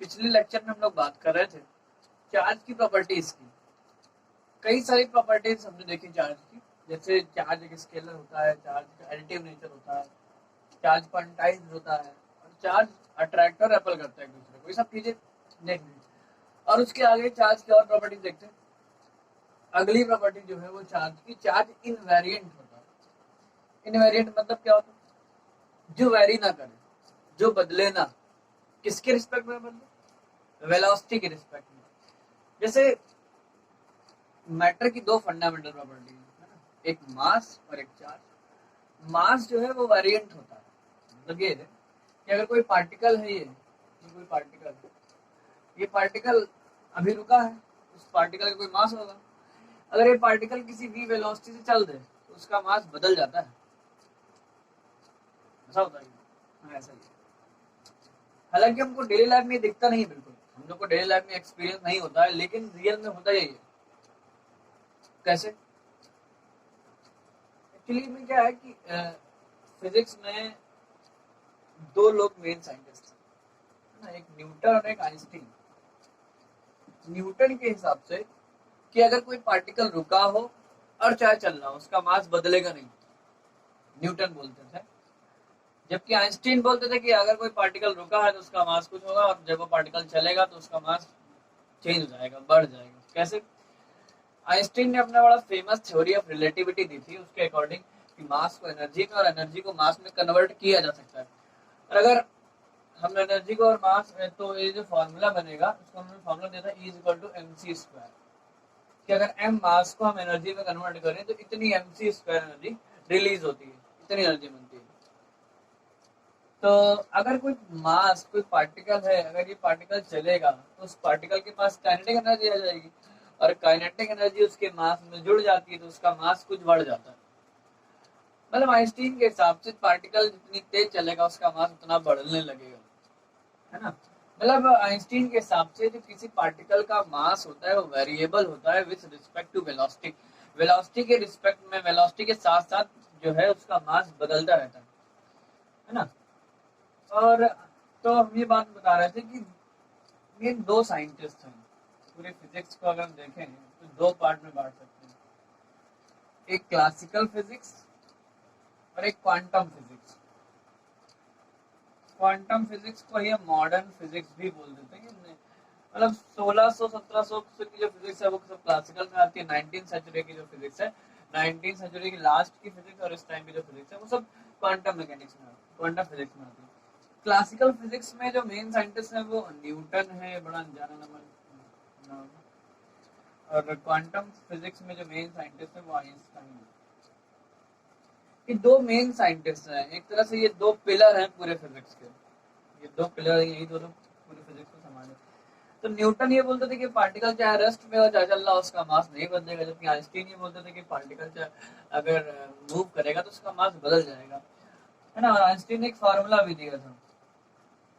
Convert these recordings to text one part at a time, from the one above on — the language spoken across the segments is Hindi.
पिछले लेक्चर में हम लोग बात कर रहे थे चार्ज की प्रॉपर्टीज की। कई सारी प्रॉपर्टीज हमने देखी चार्ज की, जैसे चार्ज एक स्केलर होता है, चार्ज का एडिटिव नेचर होता है, चार्ज क्वांटाइज्ड होता है और चार्ज अट्रैक्ट और रेपल करता है एक दूसरे को। ये सब चीजें देख ली और उसके आगे चार्ज की और प्रॉपर्टीज देखते हैं। अगली प्रॉपर्टी जो है वो चार्ज की, चार्ज इनवेरिएंट होता है। इनवेरिएंट मतलब क्या होता है? जो वेरी ना करे, जो बदले ना। किसके रिस्पेक्ट में बदले? वेलोसिटी के रिस्पेक्ट में। जैसे मैटर की दो फंडामेंटल प्रॉपर्टी है ना, एक मास और एक चार्ज। मास जो है वो वेरिएंट होता है, मतलब ये है कि अगर कोई पार्टिकल है, ये कोई पार्टिकल है, ये पार्टिकल अभी रुका है, उस पार्टिकल का कोई मास होगा। अगर ये पार्टिकल किसी v वेलोसिटी से चल दे तो उसका मास बदल जाता है। ऐसा होता है? हाँ, ऐसा ही है। हालांकि हमको डेली लाइफ में दिखता नहीं, बिल्कुल हम लोग को डेली लाइफ में एक्सपीरियंस नहीं होता है, लेकिन रियल में होता यही है। कैसे? एक्चुअली में क्या है कि फिजिक्स में दो लोग मेन साइंटिस्ट है ना, एक न्यूटन और एक आइंस्टीन। न्यूटन के हिसाब से कि अगर कोई पार्टिकल रुका हो और चाहे चल रहा हो, उसका मास बदलेगा नहीं, न्यूटन बोलते थे। जबकि आइंस्टीन बोलते थे कि अगर कोई पार्टिकल रुका है तो उसका मास कुछ होगा और जब वो पार्टिकल चलेगा तो उसका मास चेंज हो जाएगा, बढ़ जाएगा। कैसे? आइंस्टीन ने अपना बड़ा फेमस थ्योरी ऑफ रिलेटिविटी दी थी, उसके अकॉर्डिंग कि मास को एनर्जी में और एनर्जी को मास में कन्वर्ट किया जा सकता है। और अगर हम एनर्जी को और मास में, तो ये जो फॉर्मूला बनेगा उसको हमने फॉर्मूला दिया था E इक्वल टू mc², कि अगर m मास को हम एनर्जी में कन्वर्ट करें तो इतनी mc² एनर्जी रिलीज होती है, इतनी एनर्जी बनती है। तो अगर कोई मास, कोई पार्टिकल है, अगर ये पार्टिकल चलेगा तो उस पार्टिकल के पास काइनेटिक एनर्जी आ जाएगी और काइनेटिक एनर्जी उसके मास में जुड़ जाती है तो उसका मास कुछ बढ़ जाता है। मतलब आइंस्टीन के हिसाब से पार्टिकल जितनी तेज चलेगा उसका मास उतना बढ़ने लगेगा, है ना। मतलब आइंस्टीन के हिसाब से जो किसी पार्टिकल का मास होता है वो वेरिएबल होता है with respect to velocity. Velocity के रिस्पेक्ट में, वेलोसिटी के साथ साथ जो है उसका मास बदलता रहता है ना। और तो हम ये बात बता रहे थे कि ये दो साइंटिस्ट हैं। पूरे फिजिक्स को अगर हम देखें तो दो पार्ट में बांट सकते हैं, एक क्लासिकल फिजिक्स और एक क्वांटम फिजिक्स। क्वांटम फिजिक्स को ही मॉडर्न फिजिक्स भी बोल देते हैं। मतलब 1600-1700 की जो फिजिक्स है वो सब क्लासिकल में आती है। 19th सेंचुरी की जो फिजिक्स है, 19th सेंचुरी की लास्ट की फिजिक्स और इस टाइम की जो फिजिक्स है वो सब क्वांटम मैकेनिक्स में, क्वांटम फिजिक्स में आती है। क्लासिकल फिजिक्स में जो मेन साइंटिस्ट है वो न्यूटन है, बड़ा जाना नंबर। और क्वांटम फिजिक्स में जो मेन साइंटिस्ट है वो आइंस्टाइन है। ये दो मेन साइंटिस्ट हैं, एक तरह से ये दो पिलर हैं पूरे फिजिक्स के। ये दो पिलर हैं, यही दोनों पूरे फिजिक्स को संभाले। तो न्यूटन ये बोलते थे कि पार्टिकल चाहे रेस्ट में हो चाहे चल रहा, उसका मास नहीं बदलेगा। जबकि आइंस्टीन ये बोलते थे कि पार्टिकल चाहे अगर मूव करेगा तो उसका मास बदल जाएगा, है ना। और आइंस्टीन ने एक फार्मूला भी दिया था।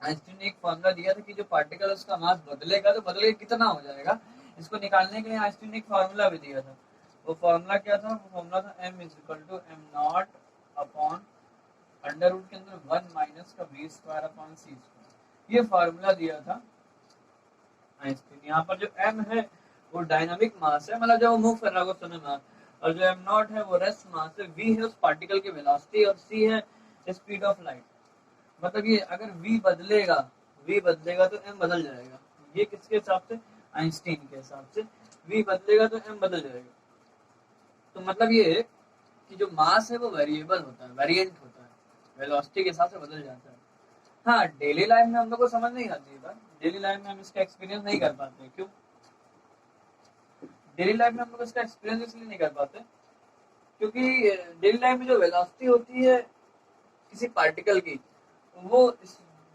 आइंस्टीन ने एक फार्मूला दिया था कि जो पार्टिकल उसका मास बदलेगा तो बदलेगा कितना हो जाएगा, इसको निकालने के लिए आइंस्टीन ने एक फार्मूला भी दिया था। वो फार्मूला क्या था? वो फार्मूला था m equal to m0 upon under root के अंदर 1 माइनस का v² अपॉन c²। ये फार्मूला दिया था आइंस्टीन। यहाँ पर जो m है वो डायनामिक मास है, मतलब जब वो मूव कर रहा है उस समय मास, और जो m0 है वो रेस्ट मास है, v है उस पार्टिकल की वेलोसिटी और c है स्पीड ऑफ लाइट। मतलब ये अगर v बदलेगा तो m बदल जाएगा। ये किसके हिसाब से? आइंस्टीन के हिसाब से v बदलेगा तो m बदल जाएगा। तो मतलब ये है कि जो मास है वो वेरिएबल होता है, वेरिएंट होता है, वेलोसिटी के हिसाब से बदल जाता है। हाँ, डेली लाइफ में हम लोग को समझ नहीं आती है बात, डेली लाइफ में हम इसका एक्सपीरियंस नहीं कर पाते। क्यों? डेली लाइफ में हम लोग इसका एक्सपीरियंस इसलिए नहीं कर पाते क्योंकि डेली लाइफ में जो वेलोसिटी होती है किसी पार्टिकल की, वो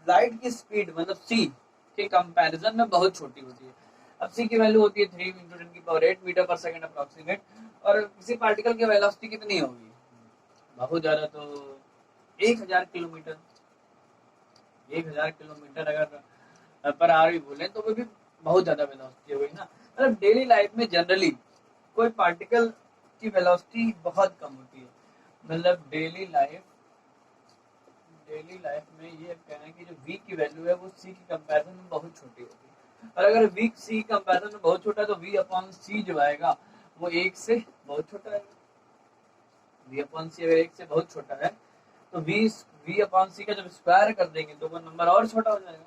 लाइट की स्पीड मतलब c के कंपैरिजन में बहुत छोटी होती है। अब c की वैल्यू होती है 3 × 10⁸ मीटर पर सेकंड अप्रोक्सीमेट, और किसी पार्टिकल की वेलोसिटी कितनी होगी? बहुत ज्यादा, तो 1000 किलोमीटर। 1000 किलोमीटर अगर पर आवर भी बोले तो वो भी बहुत ज्यादा वेलोसिटी हो गई ना। मतलब डेली लाइफ में जनरली कोई पार्टिकल की वेलोसिटी बहुत कम होती है। मतलब डेली लाइफ डेली लाइफ में ये कहना है कि जो v की वैल्यू है वो c की कंपैरिजन में बहुत छोटी होती है, और अगर v c की कंपैरिजन में बहुत छोटा है तो v अपॉन c जो आएगा वो 1 से बहुत छोटा है। v अपॉन c अगर 1 से बहुत छोटा है तो v अपॉन c का जब स्क्वायर कर देंगे तो वो नंबर और छोटा हो जाएगा।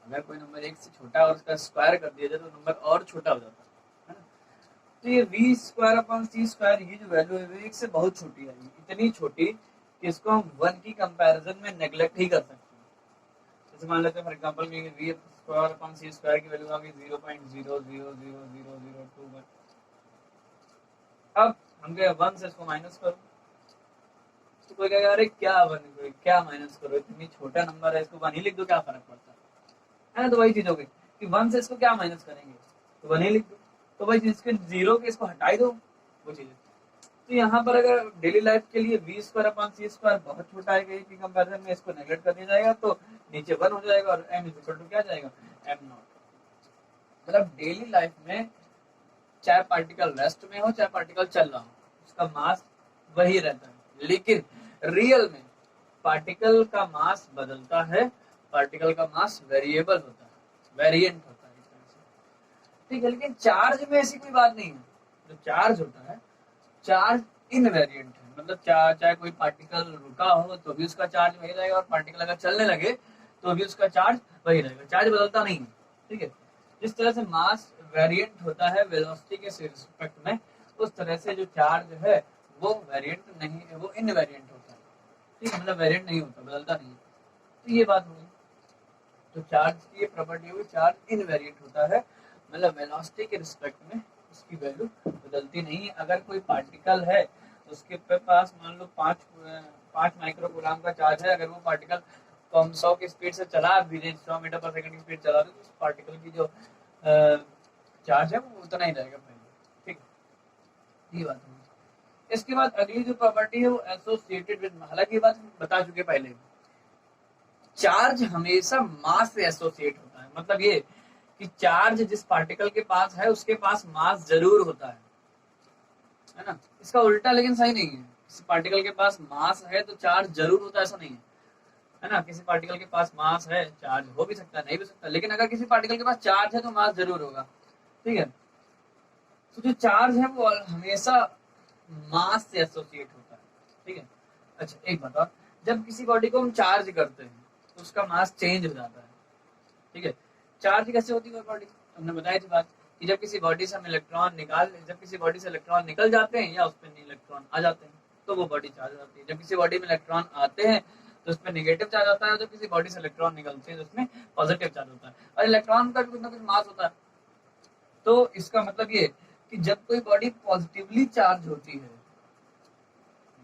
अगर कोई नंबर 1 से छोटा है और उसका स्क्वायर कर दिया जाए तो नंबर और छोटा हो जाता है ना। तो ये v square upon c square ये जो वैल्यू है वो 1 से बहुत छोटी है, इतनी छोटी कि इसको हम 1 की कंपैरिजन में नेग्लेक्ट ही कर सकते हैं। जैसे मान लेते हैं फॉर एग्जांपल कि v square upon c square की वैल्यू आ गई 0.000021। अब हम कहे 1 से इसको माइनस करो, तो कोई कहेगा अरे क्या माइनस करो, इतनी छोटा नंबर है, इसको 1 ही लिख दो, क्या फर्क पड़ता है ना। तो वही चीज हो गई कि 1 से इसको क्या माइनस करेंगे, तो 1 ही लिख दो, तो वही चीज जीरो के इसको हटा ही दो, वो चीज। तो यहाँ पर अगर डेली लाइफ के लिए v square upon c square बहुत छोटा है कि कंपैरिजन में इसको नेगलेक्ट कर दिया जाएगा तो नीचे 1 हो जाएगा और m इक्वल टू क्या जाएगा m नॉट। मतलब डेली लाइफ में चाहे पार्टिकल रेस्ट में हो चाहे पार्टिकल चल रहा हो उसका मास वही रहता है, लेकिन रियल में पार्टिकल का मास बदलता है, पार्टिकल का मास वेरिएबल होता है, वेरिएंट होता है इस तरह से, ठीक है। लेकिन चार्ज में ऐसी कोई बात नहीं है, जो चार्ज होता है चार्ज इनवेरिएंट है, मतलब चाहे कोई पार्टिकल रुका हो तो भी उसका चार्ज वही रहेगा और पार्टिकल अगर चलने लगे तो भी उसका चार्ज वही रहेगा, चार्ज बदलता नहीं है, ठीक है। जिस तरह से मास वेरिएंट होता है वेलोसिटी के रिस्पेक्ट में, उस तरह से जो चार्ज है वो वेरिएंट नहीं है, वो इनवेरिएंट होता है, ठीक है, मतलब वेरिएंट नहीं होता, बदलता नहीं है। तो ये बात हुई, तो चार्ज की ये प्रॉपर्टी हुई, चार्ज इनवेरिएंट होता है, मतलब वेलोसिटी के रिस्पेक्ट में उसकी वैल्यू बदलती नहीं है। अगर कोई पार्टिकल है उसके पास मान लो 5 माइक्रोकूलम का चार्ज है, अगर वो पार्टिकल 100 की स्पीड से चला भी 100 मीटर पर सेकंड की स्पीड चला तो उस पार्टिकल की जो चार्ज है वो उतना ही रहेगा पहले, ठीक, ये बात है। इसके बाद अगली जो प्रॉपर्टी है वो एसोसिएटेड विद, हालांकि ये बात बता चुके पहले, चार्ज हमेशा मास से एसोसिएट होता है, मतलब ये कि चार्ज जिस पार्टिकल के पास है उसके पास मास जरूर होता है ना। इसका उल्टा लेकिन सही नहीं है, किसी पार्टिकल के पास मास है तो चार्ज जरूर होता है, ऐसा नहीं है ना। किसी पार्टिकल के पास मास है, चार्ज हो भी सकता है नहीं भी सकता, लेकिन अगर किसी पार्टिकल के पास चार्ज है तो मास जरूर होगा, ठीक है। तो जो चार्ज है वो हमेशा मास से एसोसिएट होता है, ठीक है। अच्छा एक बताओ, जब किसी बॉडी को हम चार्ज करते हैं तो उसका मास चेंज हो जाता है, ठीक है। चार्ज कैसे होती है बॉडी, हमने बताई थी बात कि जब किसी बॉडी से हम जब किसी बॉडी से इलेक्ट्रॉन निकल जाते हैं या उस पर इलेक्ट्रॉन आ जाते हैं तो वो बॉडी चार्ज हो जाती है। जब किसी बॉडी में इलेक्ट्रॉन आते हैं तो उसमें नेगेटिव चार्ज आता है, जब किसी बॉडी से इलेक्ट्रॉन निकलते हैं तो उसमें पॉजिटिव चार्ज होता है, और इलेक्ट्रॉन का भी कुछ ना कुछ मास होता है। तो इसका मतलब ये कि जब कोई बॉडी पॉजिटिवली चार्ज होती है,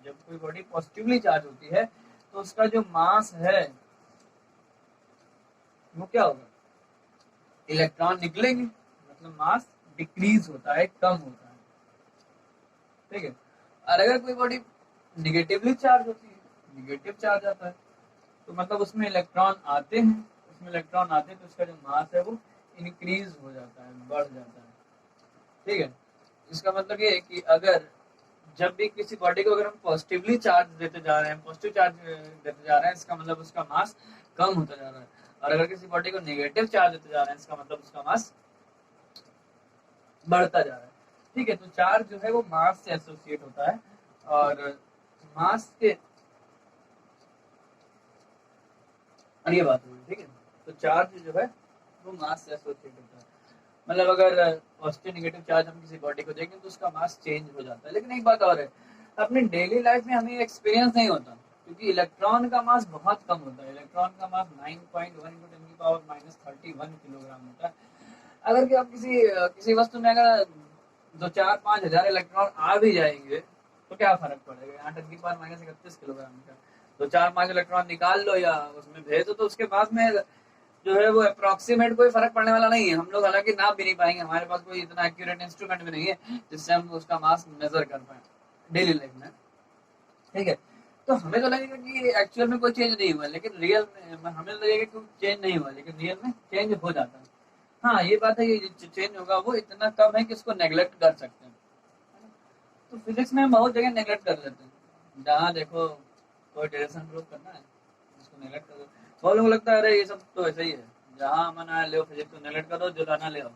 जब कोई बॉडी पॉजिटिवली चार्ज होती है तो उसका जो मास है वो क्या होगा, इलेक्ट्रॉन निकलेंगे, मतलब मास डिक्रीज होता है, कम होता है, ठीक है। और अगर कोई बॉडी निगेटिवली चार्ज होती है, निगेटिव चार्ज आता है, तो मतलब उसमें इलेक्ट्रॉन आते हैं तो उसका जो मास है वो इंक्रीज हो जाता है, बढ़ जाता है, ठीक है। इसका मतलब ये है कि अगर जब भी किसी बॉडी को अगर हम पॉजिटिवली चार्ज देते जा रहे हैं, पॉजिटिव चार्ज देते जा रहे हैं, इसका मतलब उसका मास कम होता जा रहा है, और अगर किसी बॉडी को नेगेटिव चार्ज देते जा रहे हैं इसका मतलब उसका मास बढ़ता जा रहा है, ठीक है। तो चार्ज जो है वो मास से एसोसिएट होता है, और मास के, और ये बात हुई, ठीक है। तो चार्ज जो है वो मास से एसोसिएट होता है, मतलब अगर पॉजिटिव नेगेटिव चार्ज हम किसी बॉडी को देखें तो उसका मास चेंज हो जाता है। लेकिन एक बात और है, अपनी डेली लाइफ में हमें एक्सपीरियंस नहीं होता, क्योंकि इलेक्ट्रॉन का मास बहुत कम होता है, इलेक्ट्रॉन का मास 9.1 × 10⁻³ किलोग्राम होता है। अगर कि आप किसी वस्तु में अगर 2-4-5 हजार इलेक्ट्रॉन आ भी जाएंगे तो क्या फर्क पड़ेगा, यहाँ 10⁻31 किलोग्राम का 2-4-5 इलेक्ट्रॉन निकाल लो या उसमें भेज दो तो उसके पास में जो है वो अप्रोक्सीमेट कोई फर्क पड़ने वाला नहीं है। हम लोग हालांकि नाप भी नहीं पाएंगे, हमारे पास कोई इतना एक्यूरेट इंस्ट्रूमेंट भी नहीं है जिससे हम उसका मास मेजर कर पाए डेली लाइफ में, ठीक है। तो हमें तो लगेगा कि एक्चुअल में कोई चेंज नहीं हुआ, लेकिन रियल में हमें लगेगा कि चेंज नहीं हुआ, लेकिन रियल में चेंज हो जाता है। हाँ ये बात है, ये चेंज होगा वो इतना कम है कि उसको नेग्लेक्ट कर सकते हैं। तो फिजिक्स में हम बहुत जगह नेग्लेक्ट कर लेते हैं, जहाँ देखो कोई डायरेक्शन प्रूव करना है नेगलेक्ट कर दो। बहुत लोगों को लगता है अरे ये सब तो ऐसा ही है, जहाँ मन आया ले फिजिक्स को नेगलेक्ट कर दो, जो लाना ले आओ।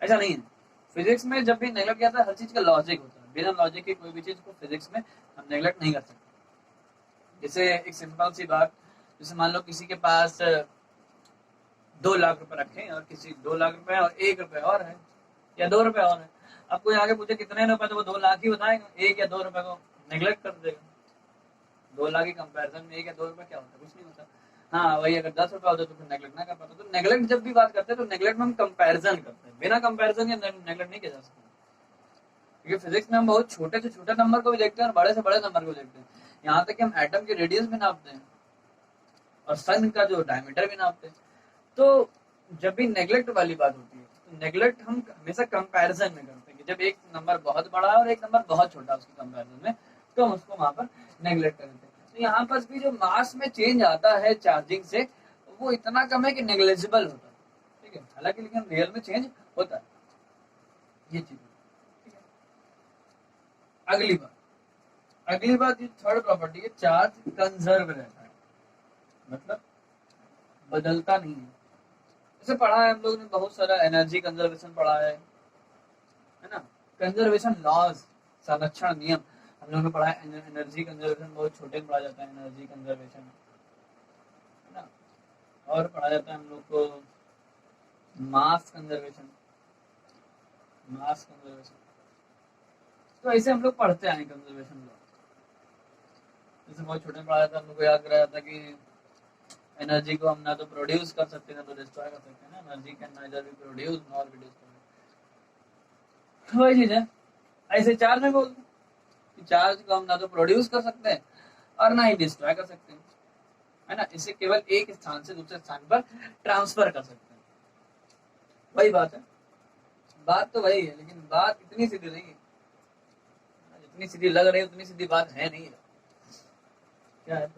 ऐसा नहीं है। फिजिक्स में जब भी नेगलेक्ट किया था, हर चीज का लॉजिक होता है, बिना लॉजिक के कोई भी चीज को फिजिक्स में हम नेगलेक्ट नहीं कर सकते। जैसे एक सिंपल सी बात, जैसे मान लो किसी के पास 2 लाख रुपए रखे और किसी 2 लाख रुपए और 1 रुपए और है, या 2 रुपए और है। अब कोई आगे पूछे कितने रुपए, तो वो 2 लाख ही बताएगा, 1 या 2 रुपए को नेगलेक्ट कर देगा। 2 लाख के कंपैरिजन में 1 या 2 रुपए क्या होता है, कुछ नहीं होता। हाँ वही अगर 10 रुपए होते तो फिर नेगलेक्ट ना कर पाते। तो नेगलेक्ट जब भी बात करते हैं तो नेगलेक्ट में हम कंपैरिजन करते हैं, बिना कंपैरिजन के नेगलेक्ट नहीं किया जा सकता। क्योंकि फिजिक्स में हम बहुत छोटे से छोटे नंबर को भी देखते हैं और बड़े से बड़े नंबर को देखते हैं। यहाँ तक कि हम एटम की रेडियस भी नापते हैं और सन का जो डायमीटर भी नापते हैं। तो जब भी नेगलेक्ट वाली बात होती है तो नेगलेक्ट हम हमेशा कंपैरिजन में करते हैं कि जब एक नंबर बहुत बड़ा है और एक नंबर बहुत छोटा है उसके कंपैरिजन में, तो हम उसको वहां पर नेगलेक्ट करते हैं। तो यहाँ पर भी जो मास में चेंज आता है चार्जिंग से, वो इतना कम है कि नेग्लिजिबल होता है, ठीक है। हालांकि लेकिन रियल में चेंज होता है, ये चीज। ठीक है, अगली बात ये थर्ड प्रॉपर्टी है, चार्ज कंजर्व रहता है, मतलब बदलता नहीं है। जैसे पढ़ा है हम लोग ने बहुत सारा एनर्जी कंजर्वेशन पढ़ा है ना, कंजर्वेशन लॉज, संरक्षण नियम हम लोगों ने पढ़ा है। एनर्जी कंजर्वेशन बहुत छोटे में पढ़ा जाता है, एनर्जी कंजर्वेशन, है ना। और पढ़ा जाता है हम लोग को मास कंजर्वेशन, तो ऐसे हम लोग पढ़ते हैं कंजर्वेशन लॉ। जैसे बहुत छोटे में पढ़ा जाता है, हम लोग को याद कराया जाता है कि एनर्जी को हम ना तो प्रोड्यूस कर सकते ना तो डिस्ट्रॉय कर सकते हैं ना, energy can neither be produce nor be destroyed. वही चीज है, ऐसे चार्ज में बोल कि चार्ज को हम ना तो प्रोड्यूस कर सकते हैं और ना ही डिस्ट्रॉय कर सकते हैं, है ना। इसे केवल एक स्थान से दूसरे स्थान पर ट्रांसफर कर सकते हैं। वही बात है, बात तो वही है, लेकिन बात इतनी सीधी नहीं है, जितनी सीधी लग रही है उतनी सीधी बात है नहीं है। क्या है,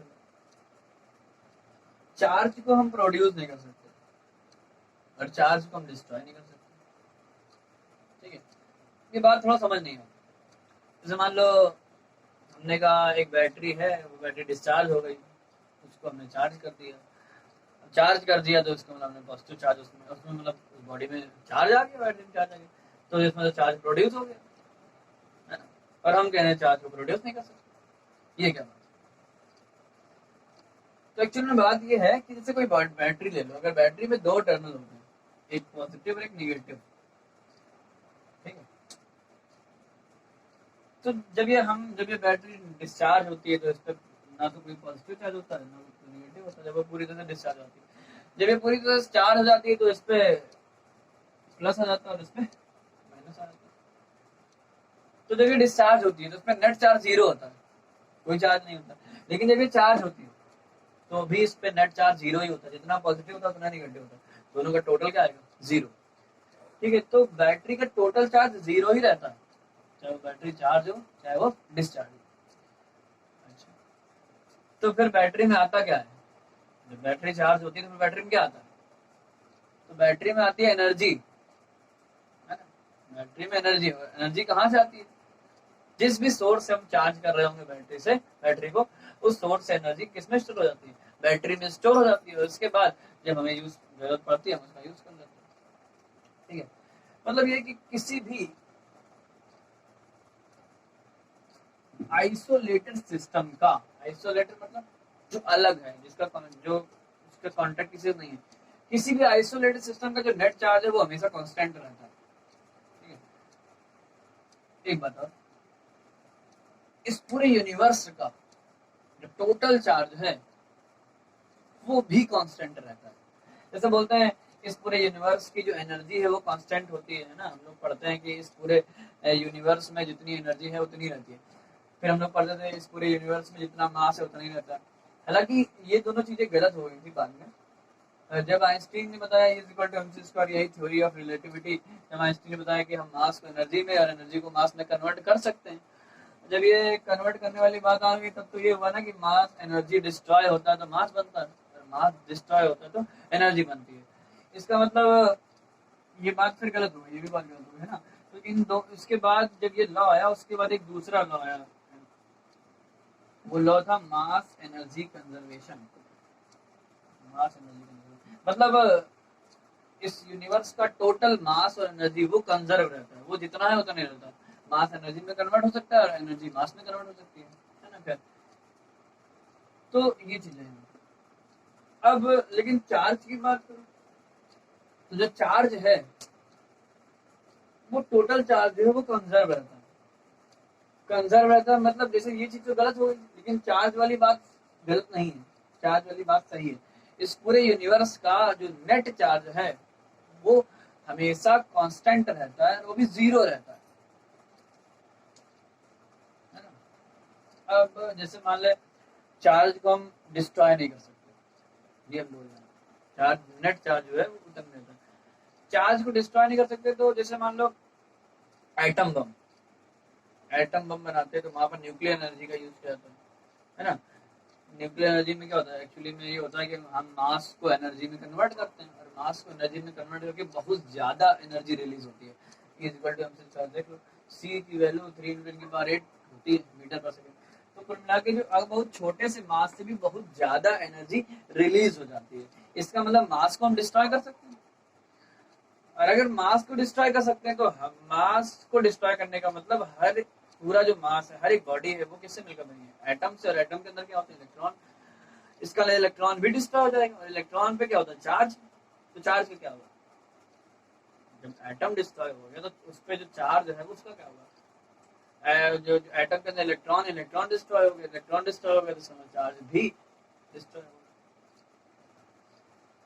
चार्ज को हम प्रोड्यूस नहीं कर सकते और चार्ज को हम डिस्ट्रॉय नहीं कर सकते, ठीक है। ये बात थोड़ा समझ नहीं आती। जैसे मान लो हमने कहा एक बैटरी है, वो बैटरी डिस्चार्ज हो गई, उसको हमने चार्ज कर दिया, तो इसका मतलब हमने पॉजिटिव चार्ज उसमें मतलब बॉडी में चार्ज आ गया, बैटरी में चार्ज आ गया, तो इसमें चार्ज प्रोड्यूस हो गया, है ना। और हम कह रहे हैं चार्ज को प्रोड्यूस नहीं कर सकते, ये क्या बात। तो एक्चुअल में बात ये है कि जैसे कोई बैटरी ले लो, अगर बैटरी में 2 टर्मिनल होते हैं, एक पॉजिटिव और एक निगेटिव, ठीक है। तो जब ये बैटरी डिस्चार्ज होती है तो इस पर ना तो कोई पॉजिटिव चार्ज होता है ना कोई निगेटिव होता है, जब वो पूरी तरह से डिस्चार्ज होती है। जब ये पूरी तरह से चार्ज हो जाती है तो इस पे प्लस आ जाता है और इस पे माइनस आ जाता है। तो जब ये डिस्चार्ज होती है तो इसमें नेट चार्ज 0 होता है, कोई चार्ज नहीं होता। लेकिन जब ये चार्ज होती है तो भी इस पे नेट चार्ज 0 ही होता है, जितना पॉजिटिव होता है उतना निगेटिव होता है, दोनों का टोटल क्या आएगा, 0, ठीक है। तो बैटरी का टोटल चार्ज 0 ही रहता है, चाहे वो बैटरी चार्ज हो चाहे वो डिस्चार्ज हो। अच्छा, तो फिर बैटरी में आता क्या है, जब बैटरी चार्ज होती है तो फिर बैटरी में क्या आता है, तो बैटरी में आती है एनर्जी, है ना। बैटरी में एनर्जी कहाँ से आती है, जिस भी सोर्स से हम चार्ज कर रहे होंगे बैटरी को, उस सोर्स से एनर्जी किसमें स्टोर हो जाती है, बैटरी में स्टोर हो जाती है। और उसके बाद जब हमें जरूरत पड़ती है हम उसका यूज कर लेते हैं, ठीक है। मतलब ये कि किसी भी आइसोलेटेड सिस्टम का, आइसोलेटेड मतलब जो अलग है, जिसका कांटेक्ट किसी से नहीं है, किसी भी आइसोलेटेड सिस्टम का जो नेट चार्ज है वो हमेशा कांस्टेंट रहता है, ठीक है। एक बात और, इस पूरे यूनिवर्स का जो टोटल चार्ज है वो भी कांस्टेंट रहता है। जैसे बोलते हैं इस पूरे यूनिवर्स की जो एनर्जी है वो कांस्टेंट होती है ना, हम लोग पढ़ते हैं कि इस पूरे यूनिवर्स में जितनी एनर्जी है उतनी रहती है। फिर हम लोग पढ़ते थे इस पूरे यूनिवर्स में जितना मास है उतना ही रहता है। हालांकि ये दोनों चीजें गलत हो गई थी बाद में, जब आइंस्टीन ने बताया E=mc², यही थ्योरी ऑफ रिलेटिविटी, जब आइंस्टीन ने बताया कि हम मास को एनर्जी में और एनर्जी को मास में कन्वर्ट कर सकते हैं। जब ये कन्वर्ट करने वाली बात आ गई तब तो ये हुआ ना कि मास एनर्जी डिस्ट्रॉय होता है तो मास बनता है, मास डिस्ट्रॉय होता है तो एनर्जी बनती है। इसका मतलब ये बात फिर गलत हो गई, ये भी बात गलत हो गई, है ना। तो इन दो, इसके बाद जब ये लॉ आया उसके बाद एक दूसरा लॉ आया, वो लॉ था mass energy conservation, mass energy मतलब इस यूनिवर्स का टोटल मास और एनर्जी वो कंजर्व रहता है, वो जितना है उतना नहीं रहता। मास एनर्जी में कन्वर्ट हो सकता है और एनर्जी मास में कन्वर्ट हो सकती है ना क्या। तो ये चीजें हैं। अब लेकिन चार्ज की बात करो तो जो चार्ज है वो टोटल चार्ज जो है वो कंजर्व रहता है। कंजर्व रहता है मतलब जैसे ये चीज तो गलत हो गई, लेकिन चार्ज वाली बात गलत नहीं है, चार्ज वाली बात सही है। इस पूरे यूनिवर्स का जो नेट चार्ज है वो हमेशा कांस्टेंट रहता है, वो भी जीरो रहता है ना। अब जैसे मान ले चार्ज को हम डिस्ट्रॉय नहीं कर सकते, ये हम बोल रहे हैं। चार्ज नेट चार्ज जो है वो उतना रहता है, चार्ज को डिस्ट्रॉय नहीं कर सकते। तो जैसे मान लो एटम बम, एटम बम बनाते हैं तो वहां पर न्यूक्लियर एनर्जी का यूज किया जाता है ना। न्यूक्लियर एनर्जी में क्या होता है, एक्चुअली में ये होता है कि हम मास को एनर्जी में कन्वर्ट करते हैं, और मास को एनर्जी में कन्वर्ट करके बहुत ज्यादा एनर्जी रिलीज होती है। इक्वल टू हमसे चार्ज देख लो, सी की वैल्यू 3×10⁸ होती है मीटर पर सेकंड। तो कुल मिला के जो अगर बहुत छोटे से मास से भी बहुत ज्यादा एनर्जी रिलीज हो जाती है। इसका मतलब मास को हम डिस्ट्रॉय कर सकते हैं, और अगर मास को डिस्ट्रॉय कर सकते हैं तो हम मास को डिस्ट्रॉय करने का मतलब हर पूरा जो मास है, हर एक बॉडी है, वो किससे मिलकर बनी है, एटम से। और एटम के अंदर क्या होता है, इलेक्ट्रॉन। इसका इलेक्ट्रॉन भी डिस्ट्रॉय हो जाएगा, और इलेक्ट्रॉन पे क्या होता है, चार्ज। तो चार्ज का क्या होगा, जब एटम डिस्ट्रॉय हो गया तो उस पे जो चार्ज है उसका क्या होगा। जो एटम के अंदर इलेक्ट्रॉन, इलेक्ट्रॉन डिस्ट्रॉय हो गया, इलेक्ट्रॉन डिस्ट्रॉय हो गया तो उसका चार्ज भी डिस्ट्रॉय हो गया,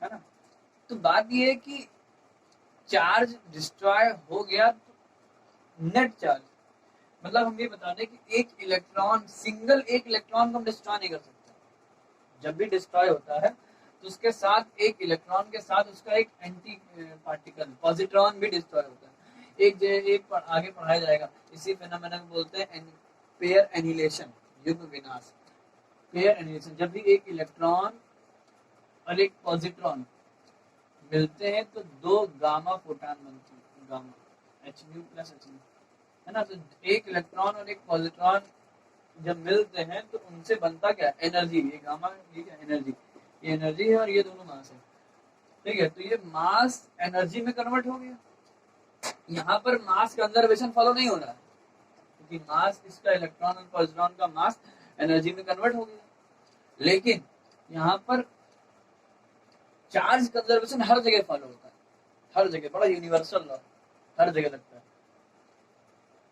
है ना। तो बात ये है कि चार्ज डिस्ट्रॉय हो गया तो नेट चार्ज, मतलब हम ये बता दें कि एक इलेक्ट्रॉन, सिंगल एक इलेक्ट्रॉन को हम डिस्ट्रॉय नहीं कर सकते। जब भी डिस्ट्रॉय होता है तो उसके साथ एक इलेक्ट्रॉन के साथ उसका एक एंटी पार्टिकल पॉजिट्रॉन भी डिस्ट्रॉय होता है। एक आगे पढ़ाया जाएगा, इसी फेनोमेना को बोलते हैं पेयर एनिहिलेशन, युग्म विनाश। पेयर एनिहिलेशन, जब भी एक इलेक्ट्रॉन और एक पॉजिट्रॉन मिलते हैं तो दो गामा फोटॉन बनते हैं, गामा Hν प्लस Hν, है ना। तो एक इलेक्ट्रॉन और एक पॉजिट्रॉन जब मिलते हैं तो उनसे बनता क्या, एनर्जी। ये गामा, ये क्या, एनर्जी। ये एनर्जी है और ये दोनों मास है, ठीक है। तो ये मास एनर्जी में कन्वर्ट हो गया। यहाँ पर मास कंजर्वेशन फॉलो नहीं हो रहा है, क्योंकि मास इसका, इलेक्ट्रॉन और पॉजिट्रॉन का मास एनर्जी में कन्वर्ट हो गया। लेकिन यहाँ पर चार्ज कंजर्वेशन हर जगह फॉलो होता है, हर जगह, बड़ा यूनिवर्सल लॉ, हर जगह लगता है।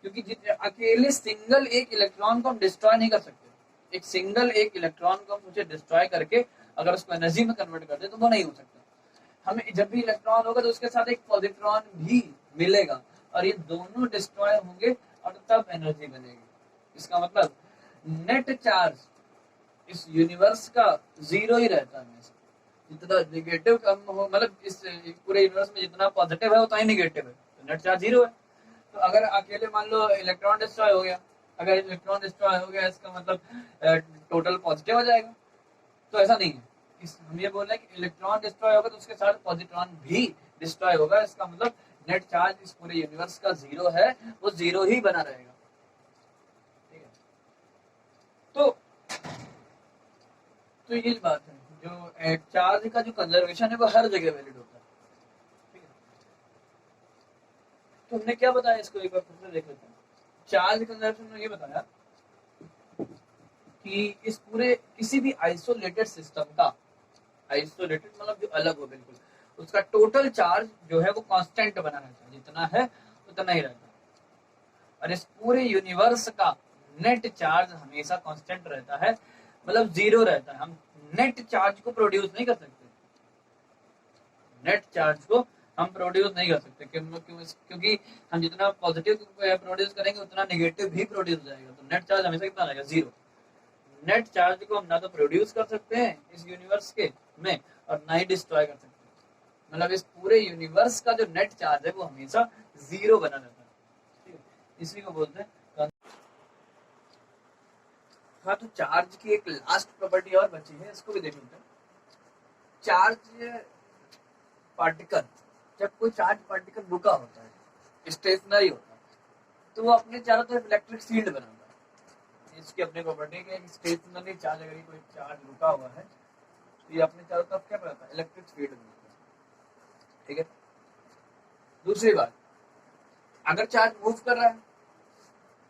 क्योंकि अकेले सिंगल एक इलेक्ट्रॉन को हम डिस्ट्रॉय नहीं कर सकते। एक सिंगल एक इलेक्ट्रॉन को हम सोचे डिस्ट्रॉय करके अगर उसको एनर्जी में कन्वर्ट कर दे तो वो नहीं हो सकता। हमें जब भी इलेक्ट्रॉन होगा तो उसके साथ एक पॉजिट्रॉन भी मिलेगा, और ये दोनों डिस्ट्रॉय होंगे और तब एनर्जी बनेगी। इसका मतलब नेट चार्ज इस यूनिवर्स का जीरो ही रहता है हमेशा। जितना निगेटिव कम हो, मतलब इस पूरे यूनिवर्स में जितना पॉजिटिव है उतना ही निगेटिव है, तो नेट चार्ज जीरो है। तो अगर अकेले मान लो इलेक्ट्रॉन डिस्ट्रॉय हो गया, अगर इलेक्ट्रॉन डिस्ट्रॉय हो गया इसका मतलब टोटल पॉजिटिव हो जाएगा, तो ऐसा नहीं है। हम ये बोल रहे हैं कि इलेक्ट्रॉन डिस्ट्रॉय होगा तो उसके साथ पॉजिट्रॉन भी डिस्ट्रॉय होगा। इसका मतलब नेट चार्ज इस पूरे यूनिवर्स का जीरो है, वो जीरो ही बना रहेगा, ठीक है। तो ये बात है, जो चार्ज का जो कंजर्वेशन है वो हर जगह वैलिड होता है, ठीक है। तो हमने क्या बताया, इसको एक बार फिर से देख लेते हैं। चार्ज कंजर्वेशन में ये बताया कि इस पूरे किसी भी आइसोलेटेड सिस्टम का, आइसोलेटेड मतलब जो अलग हो बिल्कुल, उसका टोटल चार्ज जो है वो कांस्टेंट बना रहता है, जितना है उतना ही रहता है। और इस पूरे यूनिवर्स का नेट चार्ज हमेशा कांस्टेंट रहता है, मतलब जीरो रहता है। हम नेट चार्ज को प्रोड्यूस नहीं कर सकते, नेट चार्ज को हम प्रोड्यूस नहीं कर सकते। क्योंकि हम जितना पॉजिटिव प्रोड्यूस करेंगे उतना नेगेटिव भी प्रोड्यूस हो जाएगा। तो नेट चार्ज हमेशा कितना रहेगा, जीरो। नेट चार्ज को हम ना तो प्रोड्यूस कर सकते हैं इस यूनिवर्स के में, और ना ही डिस्ट्रॉय कर सकते हैं। मतलब इस पूरे यूनिवर्स का जो नेट चार्ज है वो हमेशा जीरो बना रहता है, ठीक है। इसी को बोलते हैं। हाँ, तो चार्ज की एक लास्ट प्रॉपर्टी और बची है, इसको भी देख लेते हैं। चार्ज पार्टिकल, जब कोई चार्ज पार्टिकल रुका होता है, स्टेशनरी होता है, तो वो अपने चारों तरफ इलेक्ट्रिक फील्ड बनाता है। इसकी अपनी प्रॉपर्टी है कि स्टेशनरी चार्ज, अगर कोई चार्ज रुका हुआ है ये अपने चारों तरफ क्या बनाता है, इलेक्ट्रिक फील्ड बनाता है। ठीक है, दूसरी बात, अगर चार्ज मूव कर रहा है,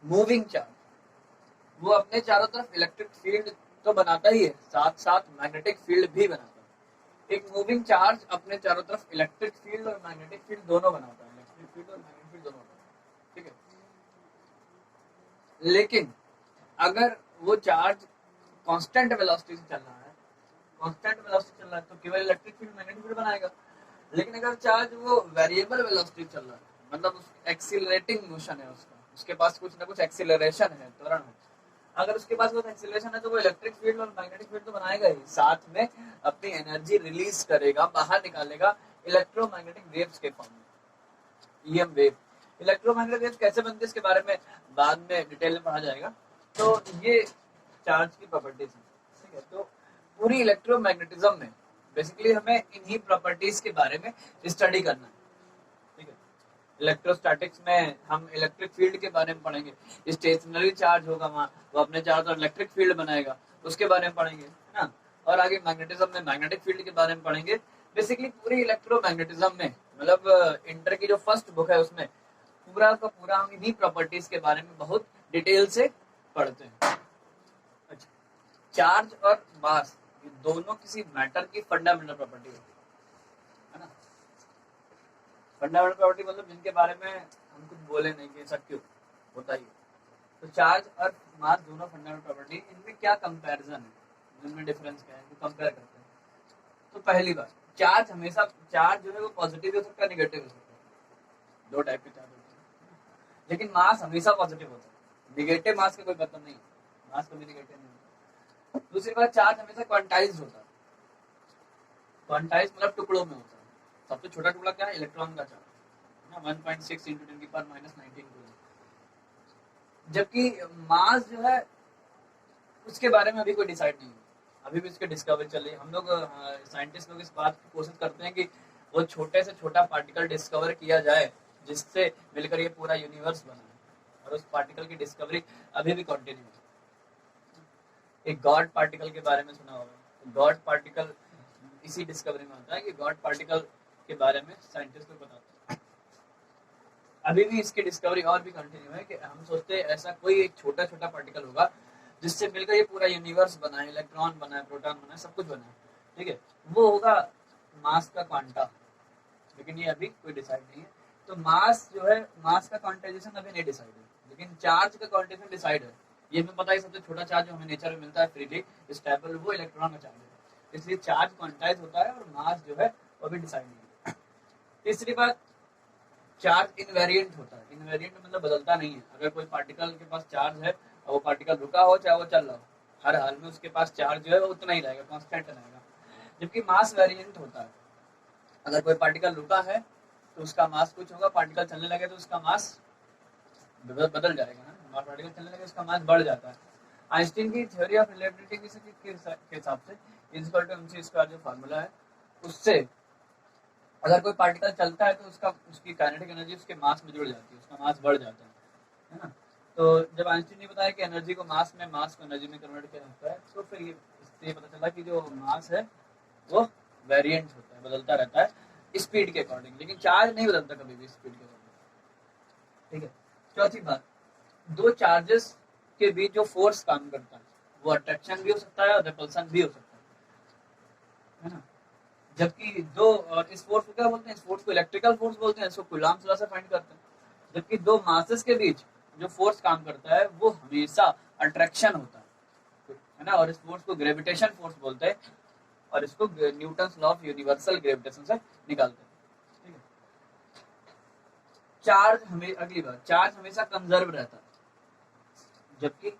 मूविंग चार्ज, वो अपने चारों तरफ इलेक्ट्रिक फील्ड तो बनाता ही है, साथ साथ मैग्नेटिक फील्ड भी बनाता है। एक मूविंग चार्ज अपने चारों तरफ इलेक्ट्रिक फील्ड और मैग्नेटिक फील्ड दोनों बनाता है, इलेक्ट्रिक फील्ड और मैग्नेटिक फील्ड दोनों बनाता है। ठीक है, लेकिन अगर वो चार्ज कांस्टेंट वेलोसिटी से चल रहा है, कांस्टेंट वेलोसिटी चल रहा है तो केवल इलेक्ट्रिक फील्ड मैग्नेटिक फील्ड बनाएगा। लेकिन अगर चार्ज वो वेरिएबल वेलोसिटी चल रहा है, मतलब उसकी एक्सीलरेटिंग मोशन है, उसके पास कुछ ना कुछ एक्सीलरेशन है, त्वरण है, अगर उसके पास कुछ एक्सीलरेशन है तो वो इलेक्ट्रिक फील्ड और मैग्नेटिक फील्ड तो बनाएगा ही, साथ में अपनी एनर्जी रिलीज करेगा, बाहर निकालेगा इलेक्ट्रोमैग्नेटिक वेव्स के फॉर्म में, ईएम वेव। इलेक्ट्रोमैग्नेटिक वेव्स कैसे बनती है इसके बारे में बाद में डिटेल में पढ़ा जाएगा। तो ये चार्ज की प्रॉपर्टीज है। ठीक है, तो पूरी इलेक्ट्रोमैग्नेटिज्म में बेसिकली हमें इन्हीं प्रॉपर्टीज के बारे में स्टडी करना है। ठीक है, इलेक्ट्रोस्टैटिक्स में हम इलेक्ट्रिक फील्ड के बारे में पढ़ेंगे, स्टेशनरी चार्ज होगा वहाँ, वो अपने चारों तरफ इलेक्ट्रिक फील्ड बनाएगा, उसके बारे में पढ़ेंगे, है ना। और आगे मैग्नेटिज्म में मैग्नेटिक फील्ड के बारे में पढ़ेंगे। बेसिकली पूरी इलेक्ट्रोमैग्नेटिज्म में, मतलब इंटर की जो फर्स्ट बुक है उसमें पूरा का पूरा हम इन्हीं प्रॉपर्टीज के बारे में बहुत डिटेल से पढ़ते हैं। अच्छा, चार्ज और मास ये दोनों किसी मैटर की फंडामेंटल प्रॉपर्टी होती है ना। फंडामेंटल प्रॉपर्टी मतलब जिनके बारे में हम कुछ बोले नहीं कि ऐसा क्यों होता ही है। तो चार्ज और मास दोनों फंडामेंटल प्रॉपर्टी, इनमें क्या कंपैरिजन है, जिनमें डिफरेंस क्या है, कंपेयर करते हैं। तो पहली बात, चार्ज हमेशा, चार्ज जो है वो पॉजिटिव हो सकता है, नेगेटिव हो सकता है, दो टाइप के चार्ज होते हैं, लेकिन मास हमेशा पॉजिटिव होता है। नेगेटिव मास का कोई मतलब नहीं है, मास कभी नेगेटिव नहीं होता। दूसरी बात, चार्ज हमेशा क्वांटाइज्ड होता है। क्वांटाइज्ड मतलब टुकड़ों में होता है। सबसे छोटा टुकड़ा क्या है, इलेक्ट्रॉन का चार्ज ना, 1.6 × 10⁻⁻19 कूलम। जबकि मास जो है उसके बारे में अभी कोई डिसाइड नहीं है, अभी भी इसकी डिस्कवरी चल रही है। हम लोग साइंटिस्ट लोग इस बात की कोशिश करते हैं कि वो छोटे से छोटा पार्टिकल डिस्कवर किया जाए जिससे मिलकर ये पूरा यूनिवर्स बना है, और उस पार्टिकल की डिस्कवरी अभी भी कंटिन्यू है। एक गॉड पार्टिकल के बारे में सुना होगा, गॉड पार्टिकल इसी डिस्कवरी में आता है कि गॉड पार्टिकल के बारे में साइंटिस्ट लोग बताते हैं। अभी भी इसकी डिस्कवरी और भी कंटिन्यू है कि हम सोचते हैं ऐसा कोई एक छोटा छोटा पार्टिकल होगा जिससे मिलकर ये पूरा यूनिवर्स बना है, इलेक्ट्रॉन बना है, प्रोटॉन बना है, सब कुछ बना है। ठीक है, वो होगा मास का क्वांटा, लेकिन ये अभी कोई डिसाइड नहीं है। तो मास जो है, मास का क्वांटाइजेशन अभी नहीं डिसाइड है, लेकिन चार्ज का क्वांटाइजेशन डिसाइड है। ये हमें पता है, सबसे छोटा चार्ज जो हमें नेचर में मिलता है फ्रीली स्टेबल, वो इलेक्ट्रॉन का चार्ज है। इसलिए चार्ज क्वांटाइज होता है और मास जो है वो भी डिसाइड नहीं है। तीसरी बात, चार्ज इनवेरिएंट होता है। इनवेरिएंट मतलब बदलता नहीं है। अगर कोई पार्टिकल के पास चार्ज है और वो पार्टिकल रुका हो चाहे वो चल रहा हो, हर हाल में उसके पास चार्ज जो है वो उतना ही रहेगा, कांस्टेंट रहेगा। जबकि मास वेरिएंट होता है। अगर कोई पार्टिकल रुका है तो उसका मास कुछ होगा, पार्टिकल चलने लगे तो उसका मास बदल जाएगा ना, हमारा पार्टिकल चलने लगे उसका मास बढ़ जाता है। आइंस्टीन की थ्योरी ऑफ रिलेटिविटी के हिसाब से mc² जो फार्मूला है उससे अगर कोई पार्टिकल चलता है तो उसकी काइनेटिक एनर्जी उसके मास में जुड़ जाती है, उसका मास बढ़ जाता है ना। तो जब आइंस्टीन ने बताया कि एनर्जी को मास को एनर्जी में कन्वर्ट किया जाता है, तो फिर ये पता चला कि जो मास है वो वेरिएंट होता है, बदलता रहता है स्पीड के अकॉर्डिंग, लेकिन चार्ज नहीं बदलता कभी भी स्पीड के अकॉर्डिंग। ठीक है, चौथी बात, दो चार्जेस के बीच जो फोर्स काम करता है वो अट्रैक्शन भी हो सकता है और रिपल्सन भी हो सकता है ना। जबकि दो, और इस फोर्स को क्या बोलते हैं, इस फोर्स को इलेक्ट्रिकल फोर्स बोलते हैं, इसको कूलॉम्स लॉ से फाइंड करते हैं। जबकि दो मासेस के बीच जो फोर्स काम करता है वो हमेशा अट्रैक्शन होता है ना, और इस फोर्स को ग्रेविटेशन फोर्स बोलते हैं, और इसको Newton's law of universal gravitation से निकालते हैं। ठीक है, अगली बात, चार्ज हमेशा कंजर्व रहता है, जबकि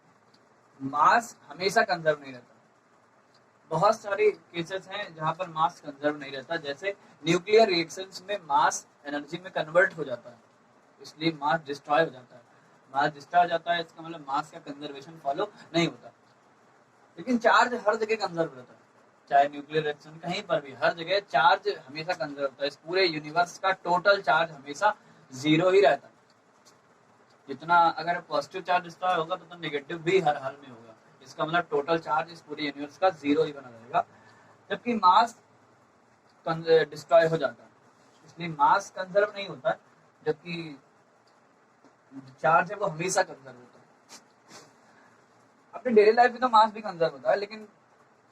मास हमेशा कंजर्व नहीं रहता। बहुत सारे केसेस हैं जहां पर मास कंजर्व नहीं रहता, जैसे न्यूक्लियर रिएक्शंस में मास एनर्जी में कन्वर्ट हो जाता है, इसलिए मास डिस्ट्रॉय हो जाता है। मास डिस्ट्रॉय हो जाता है, इसका मतलब मास का कंजर्वेशन फॉलो नहीं होता। लेकिन चार्ज हर जगह कंजर्व रहता है, चाहे न्यूक्लियर रिएक्शन कहीं पर भी, हर जगह चार्ज हमेशा कंजर्व होता है। इस पूरे यूनिवर्स का टोटल चार्ज हमेशा 0 ही रहता है। जितना अगर पॉजिटिव चार्ज डिस्ट्रॉय होगा तो नेगेटिव भी हर हाल में होगा, इसका मतलब टोटल चार्ज इस पूरे यूनिवर्स का 0 ही बना रहेगा। जबकि मास डिस्ट्रॉय हो जाता है, इसलिए मास कंजर्व नहीं होता, जबकि चार्ज है वो हमेशा कंजर्व होता है। अपने डेली लाइफ में तो मास भी कंजर्व होता है, लेकिन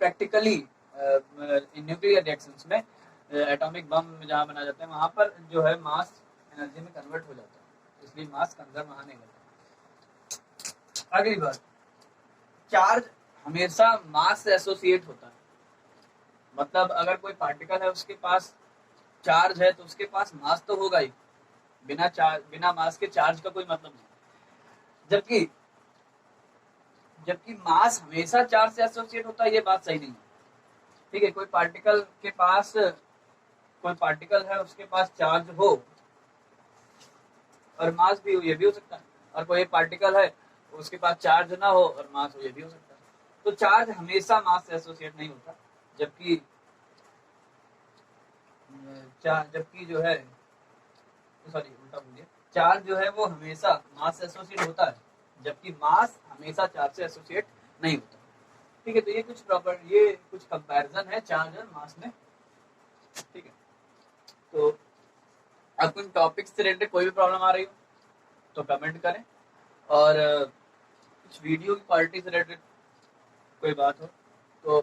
प्रैक्टिकली न्यूक्लियर रिएक्शंस में एटॉमिक बम जहाँ बनाया जाता है वहां पर जो है मास एनर्जी में कन्वर्ट हो जाता है, इसलिए मास कंजर्व वहां नहीं होता। अगली बात, चार्ज हमेशा मास से एसोसिएट होता है, मतलब अगर कोई पार्टिकल है उसके पास चार्ज है तो उसके पास मास तो होगा ही, बिना मास के चार्ज का कोई मतलब नहीं। जबकि जबकि मास हमेशा चार्ज से एसोसिएट होता है, ये बात सही नहीं है। ठीक है, कोई पार्टिकल है उसके पास चार्ज हो और मास भी हो, ये भी हो सकता है, और कोई पार्टिकल है उसके पास चार्ज ना हो और मास हो, ये भी हो सकता है। तो चार्ज हमेशा मास से एसोसिएट नहीं होता, जबकि जबकि जो है, सॉरी उल्टा बोल दिया, चार्ज जो है वो हमेशा मास से एसोसिएट होता है, जबकि मास हमेशा चार्ज से एसोसिएट नहीं होता। ठीक है, तो ये कुछ कंपैरिजन है चार्ज और मास में। ठीक है, तो आपको इन टॉपिक्स से रिलेटेड कोई भी प्रॉब्लम आ रही हो तो कमेंट करें, और कुछ वीडियो की क्वालिटी से रिलेटेड कोई बात हो तो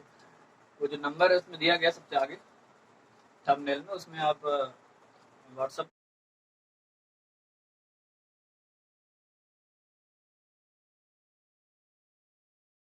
वो जो नंबर है उसमें दिया गया सबसे आगे थंबनेल में, उसमें आप व्हाट्सएप